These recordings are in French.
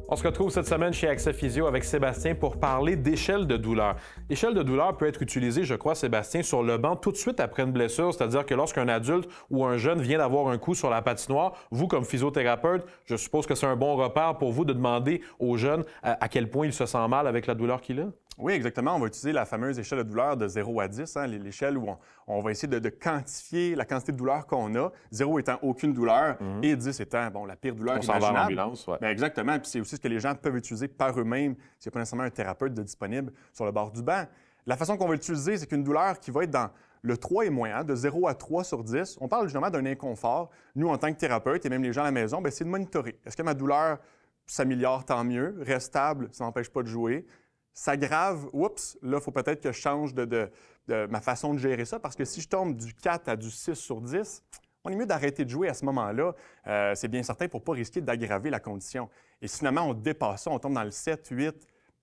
On se retrouve cette semaine chez Accès Physio avec Sébastien pour parler d'échelle de douleur. L'échelle de douleur peut être utilisée, je crois, Sébastien, sur le banc tout de suite après une blessure, c'est-à-dire que lorsqu'un adulte ou un jeune vient d'avoir un coup sur la patinoire, vous, comme physiothérapeute, je suppose que c'est un bon repère pour vous de demander aux jeunes à quel point il se sent mal avec la douleur qu'il a? Oui, exactement. On va utiliser la fameuse échelle de douleur de 0 à 10, l'échelle où on va essayer de quantifier la quantité de douleur qu'on a, 0 étant aucune douleur et 10 étant la pire douleur On s'en va à imaginable. l'ambulance, ouais. Bien, exactement. Puis c'est aussi ce que les gens peuvent utiliser par eux-mêmes s'il n'y a pas nécessairement un thérapeute de disponible sur le bord du banc. La façon qu'on va l'utiliser, c'est qu'une douleur qui va être dans le 3 et moins, de 0 à 3 sur 10. On parle justement d'un inconfort. Nous, en tant que thérapeute et même les gens à la maison, c'est de monitorer. Est-ce que ma douleur s'améliore? Tant mieux. Reste stable, ça n'empêche pas de jouer. S'aggrave, oups, là, il faut peut-être que je change de ma façon de gérer ça, parce que si je tombe du 4 à du 6 sur 10, on est mieux d'arrêter de jouer à ce moment-là. C'est bien certain pour ne pas risquer d'aggraver la condition. Et si finalement on dépasse ça, on tombe dans le 7, 8,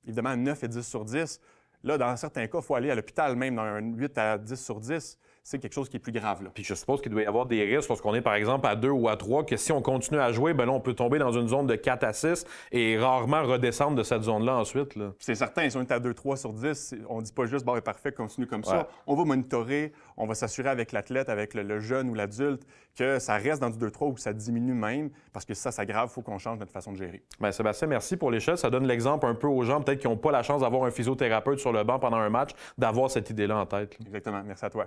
évidemment 9 et 10 sur 10, là, dans certains cas, il faut aller à l'hôpital même dans un 8 à 10 sur 10. C'est quelque chose qui est plus grave. Là. Puis je suppose qu'il doit y avoir des risques lorsqu'on est, par exemple, à 2 ou à 3, que si on continue à jouer, bien là, on peut tomber dans une zone de 4 à 6 et rarement redescendre de cette zone-là ensuite. Là. C'est certain, si on est à 2-3 sur 10, on ne dit pas juste « bon, est parfait, continue comme Ouais. ça ». On va monitorer, on va s'assurer avec l'athlète, avec le jeune ou l'adulte, que ça reste dans du 2-3 ou que ça diminue même, parce que si ça s'aggrave, il faut qu'on change notre façon de gérer. Bien, Sébastien, merci pour l'échelle. Ça donne l'exemple un peu aux gens, peut-être qui n'ont pas la chance d'avoir un physiothérapeute sur le banc pendant un match, d'avoir cette idée-là en tête. Là. Exactement. Merci à toi.